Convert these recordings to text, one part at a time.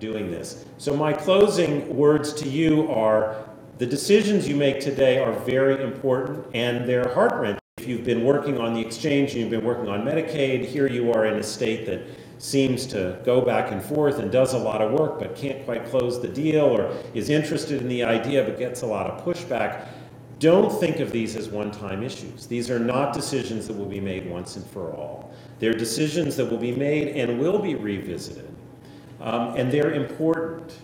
doing this. So my closing words to you are, the decisions you make today are very important, and they're heart-wrenching. If you've been working on the exchange and you've been working on Medicaid, here you are in a state that seems to go back and forth and does a lot of work but can't quite close the deal, or is interested in the idea but gets a lot of pushback. Don't think of these as one-time issues. These are not decisions that will be made once and for all. They're decisions that will be made and will be revisited. And they're important.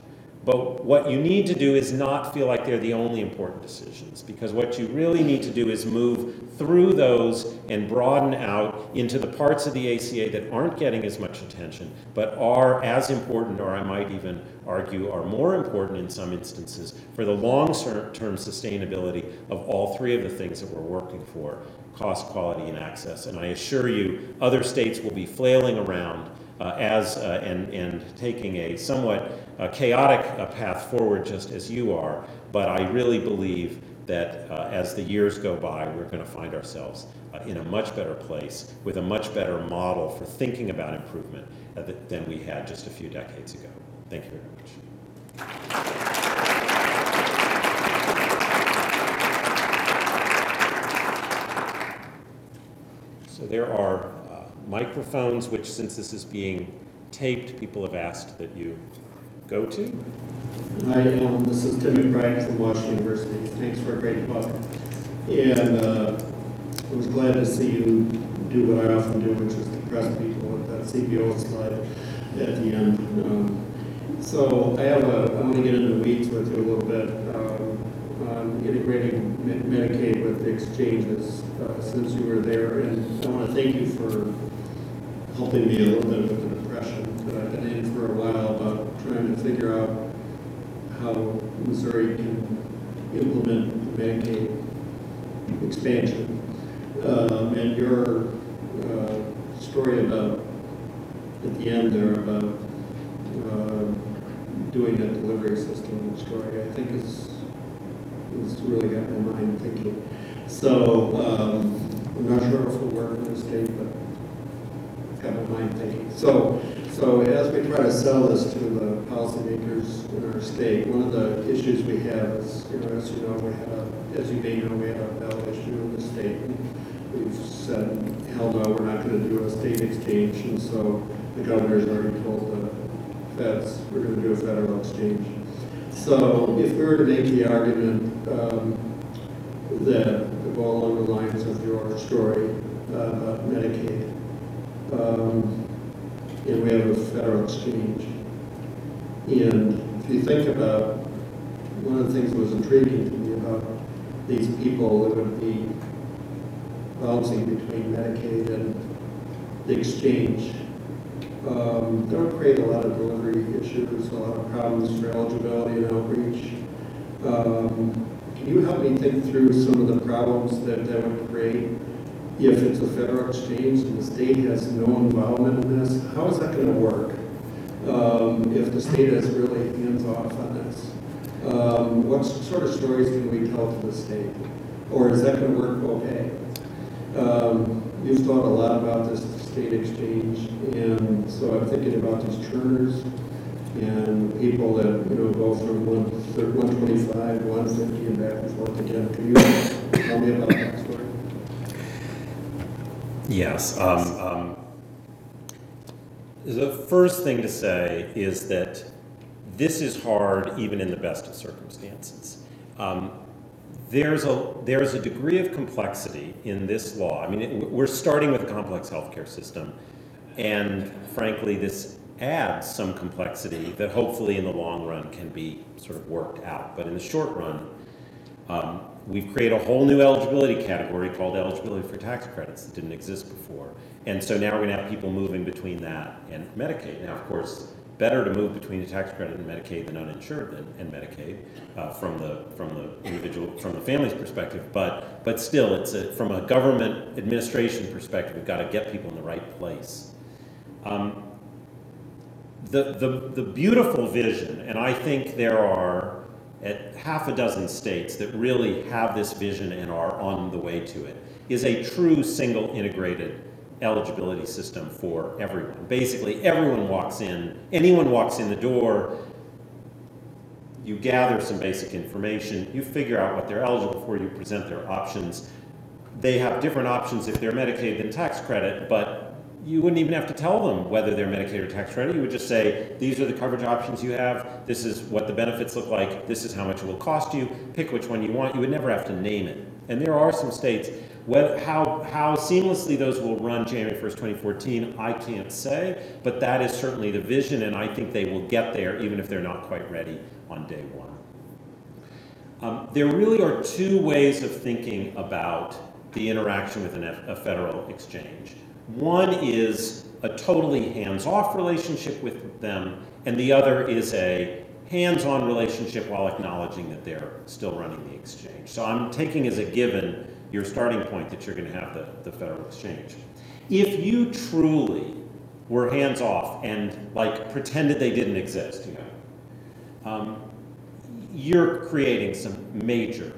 But what you need to do is not feel like they're the only important decisions, because what you really need to do is move through those and broaden out into the parts of the ACA that aren't getting as much attention, but are as important, or I might even argue are more important in some instances, for the long-term sustainability of all three of the things that we're working for: cost, quality, and access. And I assure you, other states will be flailing around and taking a somewhat chaotic path forward, just as you are. But I really believe that as the years go by, we're going to find ourselves in a much better place with a much better model for thinking about improvement than we had just a few decades ago. Thank you very much. So there are microphones, which, since this is being taped, people have asked that you go to. Hi, this is Tim McBride from Washington University. Thanks for a great talk. And I was glad to see you do what I often do, which is to press people with that CBO slide at the end. So I want to get into the weeds with you a little bit on integrating Medicaid with the exchanges since you were there. And I want to thank you for helping me a little bit with an impression that I've been in for a while about trying to figure out how Missouri can implement the Medicaid expansion. And your story about, at the end there, about doing a delivery system story, I think is really got my mind thinking. So I'm not sure if it'll work in the state, but it's got my mind thinking. So as we try to sell this to the policymakers in our state, one of the issues we have is, as you may know, we had a ballot issue in the state. We've said, hell no, we're not going to do a state exchange, and so the governor's already told the feds we're going to do a federal exchange. So if we were to make the argument that would go along the lines of your story about Medicaid, and we have a federal exchange, and if you think about one of the things that was intriguing to me about these people that would be bouncing between Medicaid and the exchange, that would create a lot of delivery issues, a lot of problems for eligibility and outreach. Can you help me think through some of the problems that would create if it's a federal exchange and the state has no involvement in this? How is that going to work if the state is really hands off on this? What sort of stories can we tell to the state? Or is that going to work okay? You've thought a lot about this state exchange, and so I'm thinking about these churners and people that go from 125, 150, and back and forth again. Can you tell me about that story? Yes. The first thing to say is that this is hard even in the best of circumstances. There's a degree of complexity in this law. I mean, we're starting with a complex healthcare system, and frankly, this adds some complexity that hopefully in the long run can be sort of worked out. But in the short run, we've created a whole new eligibility category called eligibility for tax credits that didn't exist before. And so now we're going to have people moving between that and Medicaid. Now, of course, better to move between a tax credit and Medicaid than uninsured and Medicaid from the family's perspective. But still, it's from a government administration perspective, we've got to get people in the right place. The beautiful vision, and I think there are at half a dozen states that really have this vision and are on the way to it, is a true single integrated eligibility system for everyone. Basically, everyone walks in, anyone walks in the door, you gather some basic information, you figure out what they're eligible for, you present their options. They have different options if they're Medicaid than tax credit, but you wouldn't even have to tell them whether they're Medicaid or tax credit. You would just say, these are the coverage options you have, this is what the benefits look like, this is how much it will cost you, pick which one you want. You would never have to name it. And there are some states, how seamlessly those will run January 1st, 2014, I can't say, but that is certainly the vision, and I think they will get there even if they're not quite ready on day one. There really are two ways of thinking about the interaction with a federal exchange. One is a totally hands-off relationship with them, and the other is a hands-on relationship while acknowledging that they're still running the exchange. So I'm taking as a given your starting point that you're going to have the federal exchange. If you truly were hands-off and like pretended they didn't exist, you're creating some major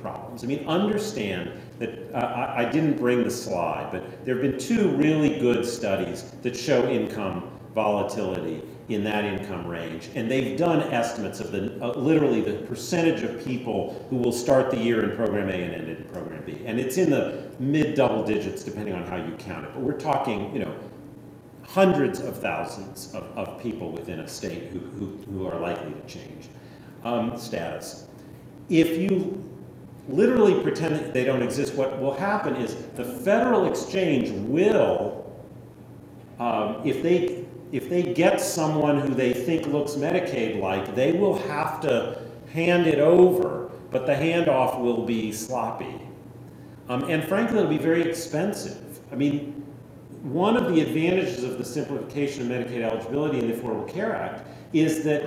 problems. I mean, understand that I didn't bring the slide, but there have been two really good studies that show income volatility in that income range, and they've done estimates of the literally the percentage of people who will start the year in Program A and end in Program B, and it's in the mid-double digits depending on how you count it. But we're talking, hundreds of thousands of people within a state who are likely to change status. If you literally pretend that they don't exist, what will happen is the federal exchange will, if they get someone who they think looks Medicaid-like, they will have to hand it over, but the handoff will be sloppy. And frankly, it'll be very expensive. I mean, one of the advantages of the simplification of Medicaid eligibility in the Affordable Care Act is that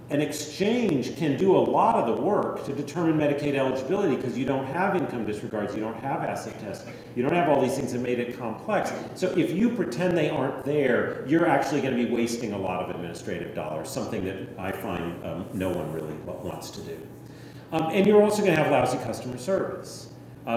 an exchange can do a lot of the work to determine Medicaid eligibility because you don't have income disregards, you don't have asset tests, you don't have all these things that made it complex. So if you pretend they aren't there, you're actually going to be wasting a lot of administrative dollars, something that I find no one really wants to do. And you're also going to have lousy customer service.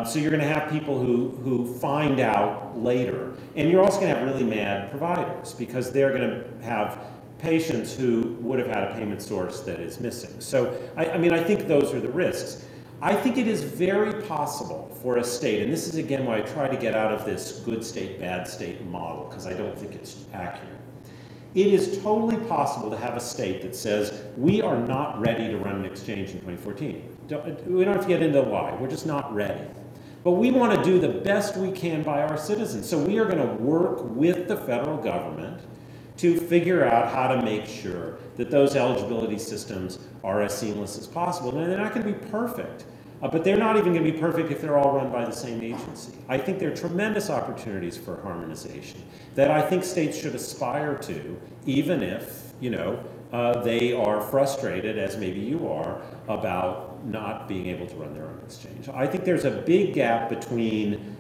So you're going to have people who find out later. And you're also going to have really mad providers because they're going to have patients who would have had a payment source that is missing. So, I mean, I think those are the risks. I think it is very possible for a state, and this is again why I try to get out of this good state, bad state model, because I don't think it's accurate. It is totally possible to have a state that says, we are not ready to run an exchange in 2014. We don't have to get into why, we're just not ready. But we want to do the best we can by our citizens. So we are going to work with the federal government to figure out how to make sure that those eligibility systems are as seamless as possible. And they're not going to be perfect, but they're not even going to be perfect if they're all run by the same agency. I think there are tremendous opportunities for harmonization that I think states should aspire to, even if, they are frustrated, as maybe you are, about not being able to run their own exchange. I think there's a big gap between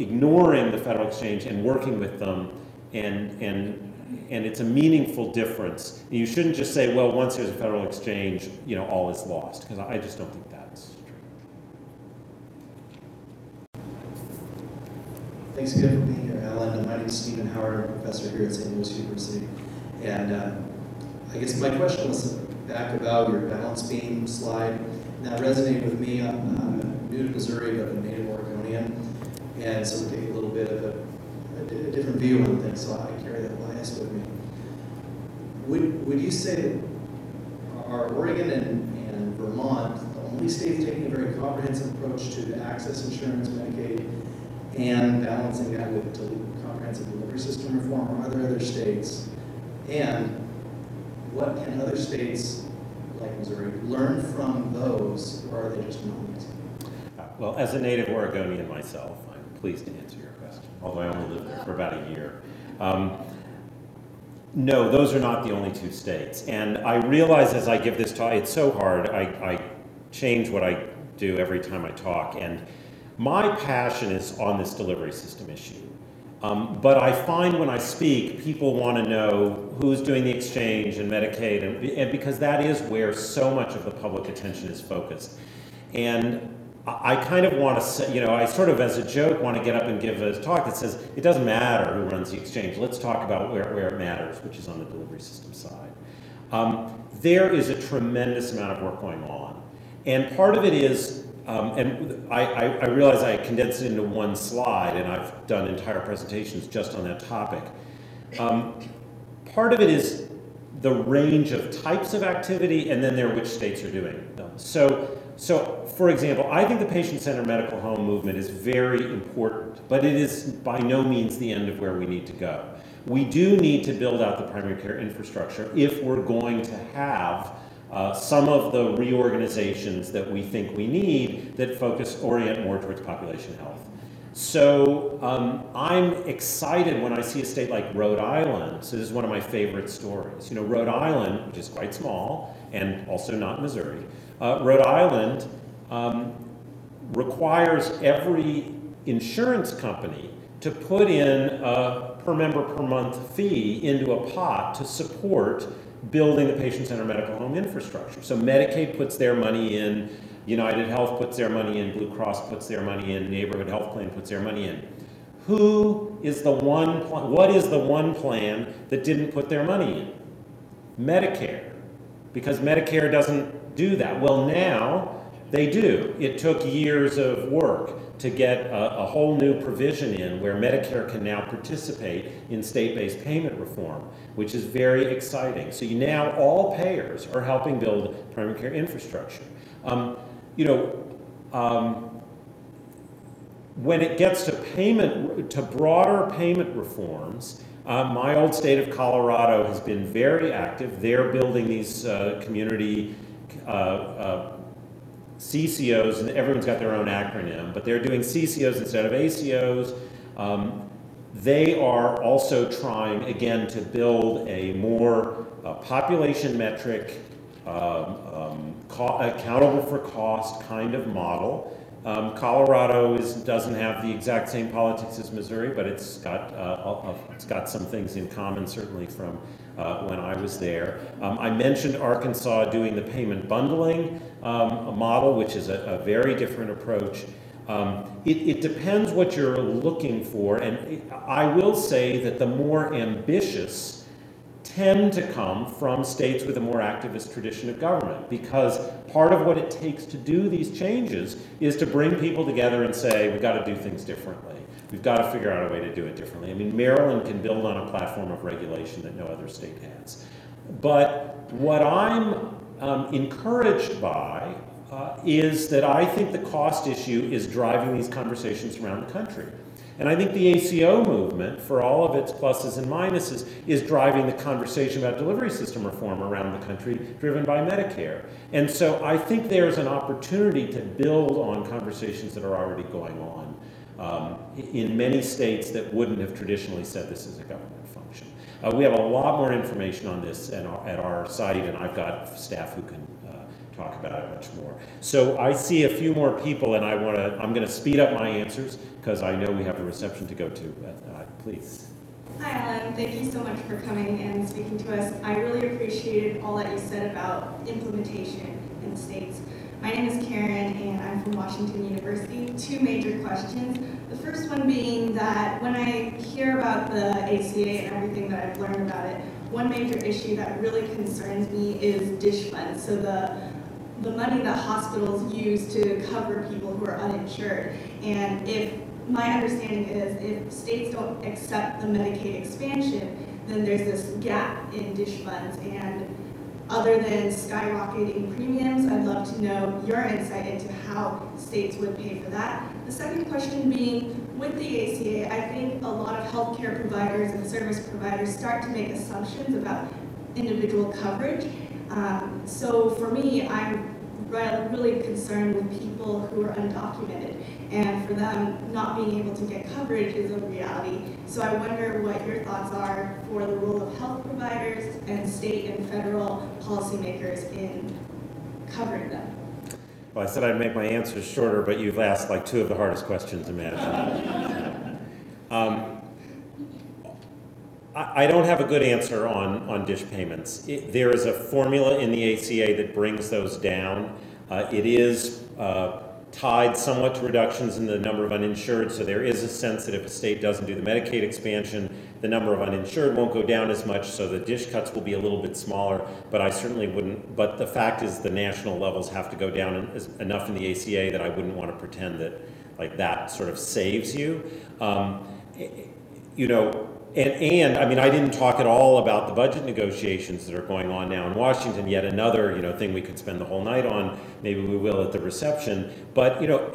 ignoring the federal exchange and working with them, and it's a meaningful difference. You shouldn't just say, well, once there's a federal exchange, all is lost, because I just don't think that's true. Thanks again for being here, Alan. My name is Stephen Howard. I'm a professor here at St. Louis University. And I guess my question was back about your balance beam slide. And that resonated with me. I'm new to Missouri, but a native Oregonian. And so we take a little bit of a different view on things, so I carry that bias with me. Would you say that are Oregon and Vermont the only states taking a very comprehensive approach to access insurance, Medicaid, and balancing that with comprehensive delivery system reform, or are there other states? And what can other states, like Missouri, learn from those, or are they just not? Well, as a native Oregonian myself, I'm pleased to answer your question, although I only lived there for about a year. No, those are not the only two states. And I realize as I give this talk, it's so hard. I change what I do every time I talk. And my passion is on this delivery system issue. But I find when I speak, people want to know who's doing the exchange and Medicaid, and because that is where so much of the public attention is focused. And I kind of want to say, you know, I sort of as a joke want to get up and give a talk that says it doesn't matter who runs the exchange. Let's talk about where it matters, which is on the delivery system side. There is a tremendous amount of work going on. And part of it is, and I realize I condensed it into one slide, and I've done entire presentations just on that topic. Part of it is the range of types of activity, and then there are which states are doing them. So, for example, I think the patient-centered medical home movement is very important, but it is by no means the end of where we need to go. We do need to build out the primary care infrastructure if we're going to have some of the reorganizations that we think we need that orient more towards population health. So I'm excited when I see a state like Rhode Island. So this is one of my favorite stories. You know, Rhode Island, which is quite small and also not Missouri, Rhode Island requires every insurance company to put in a per member per month fee into a pot to support building the patient-centered medical home infrastructure. So Medicaid puts their money in, United Health puts their money in, Blue Cross puts their money in, Neighborhood Health Plan puts their money in. What is the one plan that didn't put their money in? Medicare, because Medicare doesn't do that. Well, now they do. It took years of work to get a whole new provision in where Medicare can now participate in state-based payment reform, which is very exciting. So now all payers are helping build primary care infrastructure. When it gets to broader payment reforms, my old state of Colorado has been very active. They're building these community CCOs, and everyone's got their own acronym, but they're doing CCOs instead of ACOs. They are also trying, again, to build a more population metric, accountable for cost kind of model. Colorado doesn't have the exact same politics as Missouri, but it's got some things in common, certainly from when I was there. I mentioned Arkansas doing the payment bundling model, which is a very different approach. It depends what you're looking for, and I will say that the more ambitious tend to come from states with a more activist tradition of government, because part of what it takes to do these changes is to bring people together and say, we've got to do things differently. We've got to figure out a way to do it differently. I mean, Maryland can build on a platform of regulation that no other state has. But what I'm encouraged by is that I think the cost issue is driving these conversations around the country. And I think the ACO movement, for all of its pluses and minuses, is driving the conversation about delivery system reform around the country, driven by Medicare. And so I think there's an opportunity to build on conversations that are already going on in many states that wouldn't have traditionally said this is a government function. We have a lot more information on this at our site, and I've got staff who can talk about it much more. So I see a few more people, and I'm going to speed up my answers because I know we have a reception to go to. Please. Hi, Alan. Thank you so much for coming and speaking to us. I really appreciated all that you said about implementation in the states. My name is Karen, and I'm from Washington University. Two major questions. The first one being that when I hear about the ACA and everything that I've learned about it, one major issue that really concerns me is DSH funds. So the money that hospitals use to cover people who are uninsured. And if my understanding is if states don't accept the Medicaid expansion, then there's this gap in DSH funds. And other than skyrocketing premiums, I'd love to know your insight into how states would pay for that. The second question being, with the ACA, I think a lot of healthcare providers and service providers start to make assumptions about individual coverage. So for me, I'm really concerned with people who are undocumented, and for them not being able to get coverage is a reality. So I wonder what your thoughts are for the role of health providers and state and federal policymakers in covering them. Well, I said I'd make my answers shorter, but you've asked like two of the hardest questions imaginable. I don't have a good answer on DSH payments. There is a formula in the ACA that brings those down. It is tied somewhat to reductions in the number of uninsured, so there is a sense that if a state doesn't do the Medicaid expansion, the number of uninsured won't go down as much, so the DSH cuts will be a little bit smaller, but I certainly wouldn't, but the fact is the national levels have to go down enough in the ACA that I wouldn't want to pretend that like that sort of saves you. You know, and I mean, I didn't talk at all about the budget negotiations that are going on now in Washington, yet another, you know, thing we could spend the whole night on. Maybe we will at the reception. But, you know,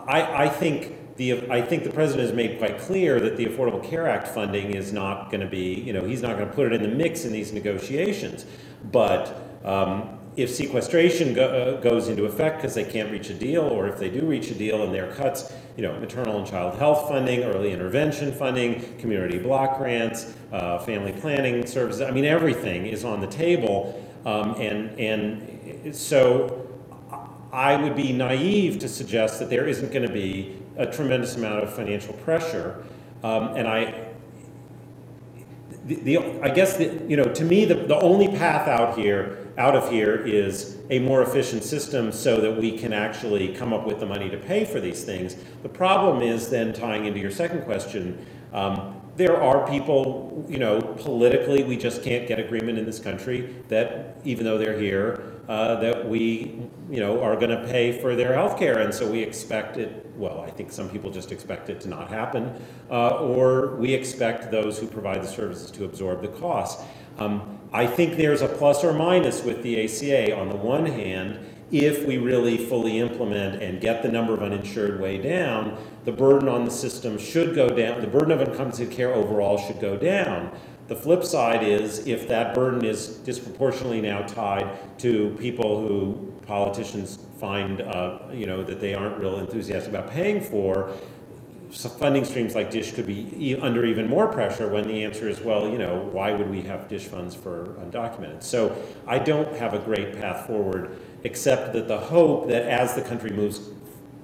I think the president has made quite clear that the Affordable Care Act funding is not going to be, you know, he's not going to put it in the mix in these negotiations. But if sequestration goes into effect because they can't reach a deal, or if they do reach a deal and there are cuts, you know, maternal and child health funding, early intervention funding, community block grants, family planning services, I mean, everything is on the table. And so I would be naive to suggest that there isn't going to be a tremendous amount of financial pressure. And I guess, you know, to me, the only path out of here is a more efficient system so that we can actually come up with the money to pay for these things. The problem is then, tying into your second question, there are people, you know, politically we just can't get agreement in this country that, even though they're here, that we, you know, are going to pay for their health care. And so we expect it, well, I think some people just expect it to not happen, or we expect those who provide the services to absorb the costs. I think there's a plus or minus with the ACA. On the one hand, if we really fully implement and get the number of uninsured way down, the burden on the system should go down. The burden of uncompensated care overall should go down. The flip side is, if that burden is disproportionately now tied to people who politicians find, you know, that they aren't real enthusiastic about paying for, so funding streams like DSH could be under even more pressure, when the answer is, well, you know, why would we have DSH funds for undocumented? So I don't have a great path forward, except that the hope that as the country moves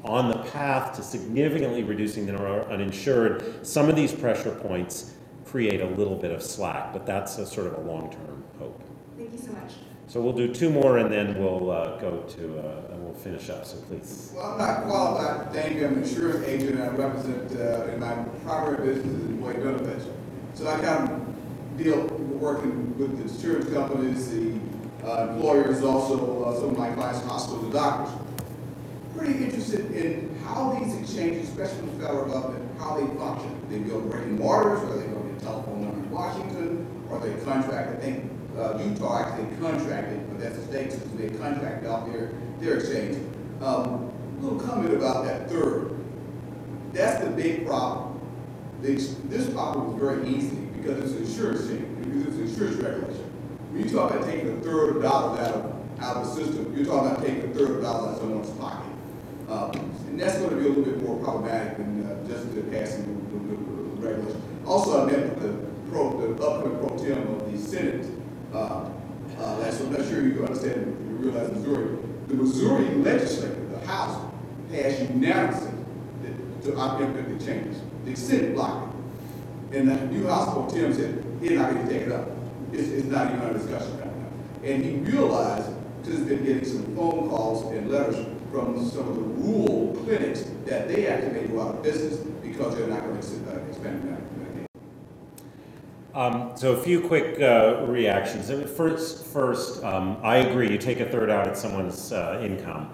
on the path to significantly reducing the number of uninsured, some of these pressure points create a little bit of slack, but that's a sort of a long-term hope. Thank you so much. So we'll do two more and then we'll go to, and we'll finish up, so please. Well, I'm not qualified to thank you. I'm an insurance agent. I represent, in my primary business is employee benefits. So I kind of deal working with the insurance companies, the employers, also some of my clients, hospitals, and doctors. Pretty interested in how these exchanges, especially the federal government, how they function. They build brick and mortars, or they go to a telephone number in Washington, or they contract. I think Utah actually contracted, but that's a state system. They contracted out their exchange. Little comment about that third. That's the big problem. This problem was very easy because it's an insurance thing, because it's an insurance regulation. When you talk about taking a third of dollars out of the system, you're talking about taking a third of dollars out of someone's pocket. And that's going to be a little bit more problematic than just the passing the regulation. Also, I met with the upcoming pro tem of the Senate. So I'm not sure you understand, you realize Missouri. The Missouri legislature, the House, passed unanimously to implement the changes. The Senate blocked it. And the new House pro tem said, he's not going to take it up. It's not even under discussion right now. And he realized, because he's been getting some phone calls and letters from some of the rural clinics, that they actually may go out of business because they're not going to expand that. So a few quick reactions. First, I agree. You take a third out at someone's income.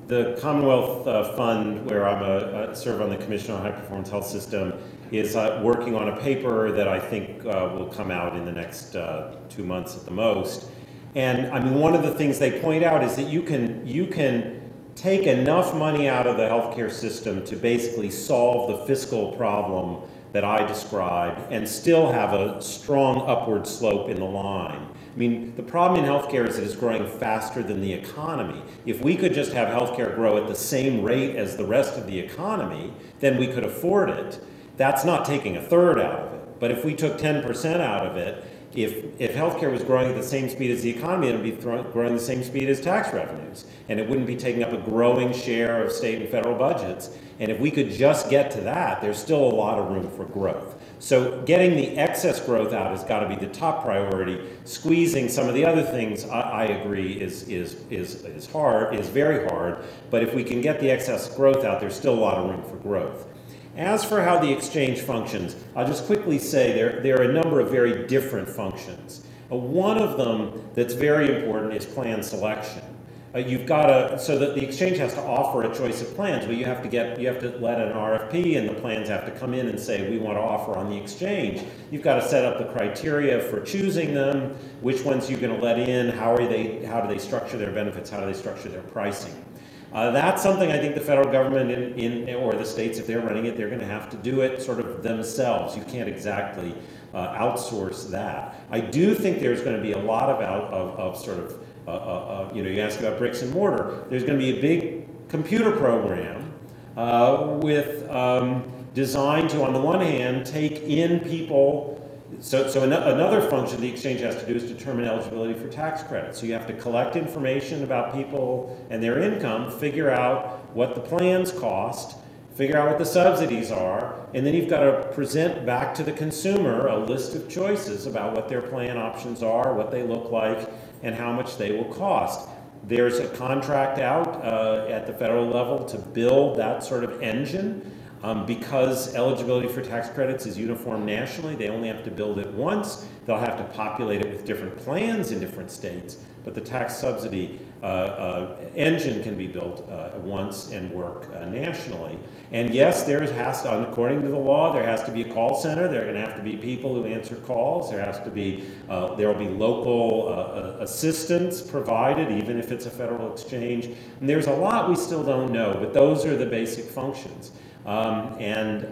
The Commonwealth Fund, where I serve on the Commission on High Performance Health System, is working on a paper that I think will come out in the next 2 months at the most. And I mean, one of the things they point out is that you can take enough money out of the healthcare system to basically solve the fiscal problem that I described and still have a strong upward slope in the line. I mean, the problem in healthcare is that it's growing faster than the economy. If we could just have healthcare grow at the same rate as the rest of the economy, then we could afford it. That's not taking a third out of it. But if we took 10% out of it, if healthcare was growing at the same speed as the economy, it would be growing the same speed as tax revenues. And it wouldn't be taking up a growing share of state and federal budgets. And if we could just get to that, there's still a lot of room for growth. So getting the excess growth out has got to be the top priority. Squeezing some of the other things, I agree, is hard, is very hard. But if we can get the excess growth out, there's still a lot of room for growth. As for how the exchange functions, I'll just quickly say there are a number of very different functions. One of them that's very important is plan selection. You've got to, so that the exchange has to offer a choice of plans, but you have to let an RFP, and the plans have to come in and say, we want to offer on the exchange. You've got to set up the criteria for choosing them, which ones you're going to let in, how do they structure their benefits, how do they structure their pricing. That's something I think the federal government or the states, if they're running it, they're going to have to do it sort of themselves. You can't exactly outsource that. I do think there's going to be a lot of sort of you asked about bricks and mortar. There's going to be a big computer program designed to, on the one hand, take in people. So another function the exchange has to do is determine eligibility for tax credits. So you have to collect information about people and their income, figure out what the plans cost, figure out what the subsidies are, and then you've got to present back to the consumer a list of choices about what their plan options are, what they look like, and how much they will cost. There's a contract out at the federal level to build that sort of engine. Because eligibility for tax credits is uniform nationally, they only have to build it once. They'll have to populate it with different plans in different states, but the tax subsidy engine can be built once and work nationally. And yes, according to the law, there has to be a call center. There are going to have to be people who answer calls. There will be local assistance provided, even if it's a federal exchange. And there's a lot we still don't know, but those are the basic functions. Again,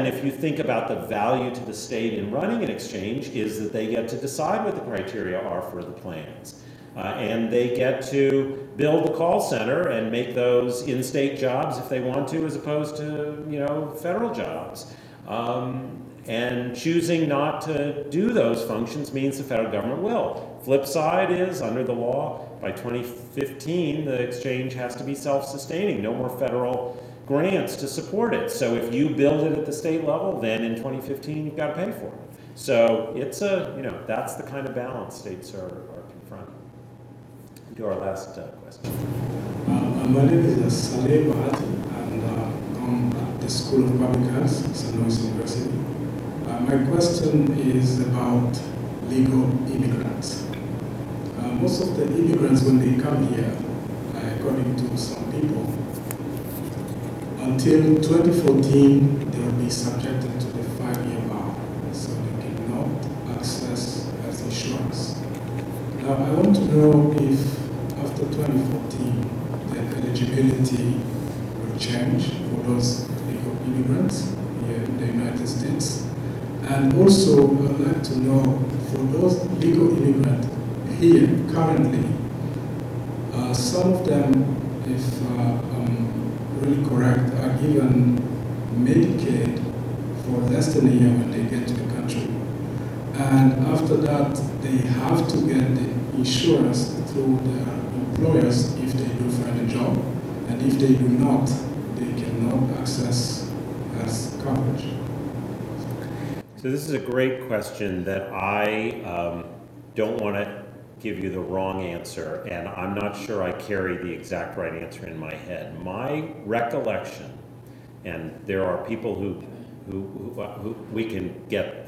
if you think about the value to the state in running an exchange, is that they get to decide what the criteria are for the plans. And they get to build the call center and make those in-state jobs if they want to, as opposed to, federal jobs. And choosing not to do those functions means the federal government will. Flip side is, under the law, by 2015, the exchange has to be self-sustaining. No more federal grants to support it. So if you build it at the state level, then in 2015 you've got to pay for it. So it's that's the kind of balance states are confronting. To our last question. My name is Saleh Bahati, and I'm at the School of Public Health, St. Louis University. My question is about legal immigrants. Most of the immigrants, when they come here, according to some people, until 2014, they will be subjected to the 5-year bar, so they cannot access health insurance. Now, I want to know if after 2014, the eligibility will change for those legal immigrants here in the United States. And also, I'd like to know, for those legal immigrants here currently, some of them, if really correct, are given Medicaid for less than a year when they get to the country. And after that, they have to get the insurance through their employers if they do find a job. And if they do not, they cannot access health coverage. So this is a great question that I don't want to give you the wrong answer, and I'm not sure I carry the exact right answer in my head. My recollection, and there are people who we can get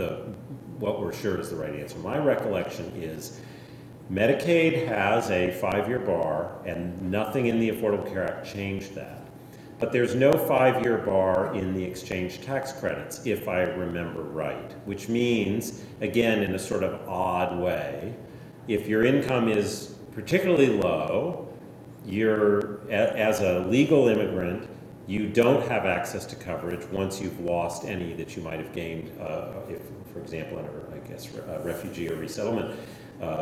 what we're sure is the right answer. My recollection is Medicaid has a 5-year bar, and nothing in the Affordable Care Act changed that. But there's no 5-year bar in the exchange tax credits, if I remember right, which means, again, in a sort of odd way, if your income is particularly low, as a legal immigrant, you don't have access to coverage once you've lost any that you might have gained, if, for example, under, refugee or resettlement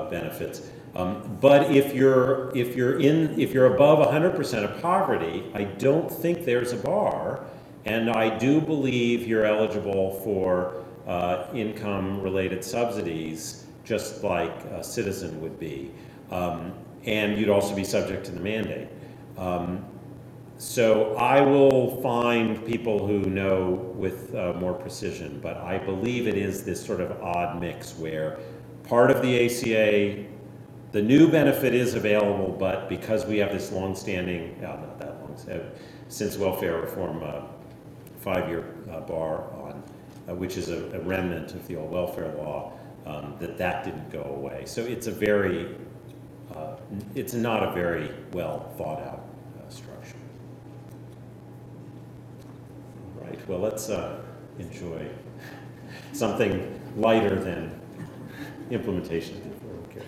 benefits. But if you're above 100% of poverty, I don't think there's a bar, and I do believe you're eligible for income-related subsidies, just like a citizen would be. And you'd also be subject to the mandate. So I will find people who know with more precision, but I believe it is this sort of odd mix where part of the ACA, the new benefit is available, but because we have this long-standing, not that long, since welfare reform, 5-year bar on, which is a remnant of the old welfare law, that didn't go away. So it's a very, it's not a very well thought out structure. All right, well, let's enjoy something lighter than implementation. Okay.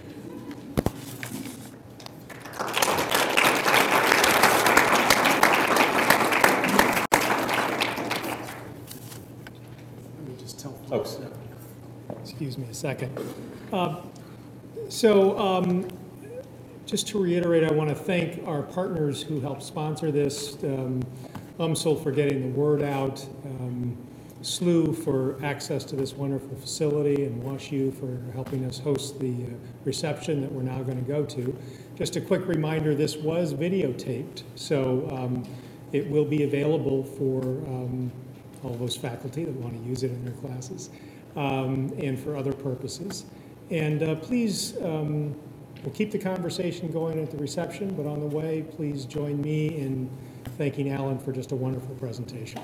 Let me just tell Oh, folks. Excuse me a second. Just to reiterate, I want to thank our partners who helped sponsor this, UMSL for getting the word out, SLU for access to this wonderful facility, and WashU for helping us host the reception that we're now going to go to. Just a quick reminder, this was videotaped, so it will be available for all those faculty that want to use it in their classes, and for other purposes. And please, we'll keep the conversation going at the reception, but on the way, please join me in thanking Alan for just a wonderful presentation.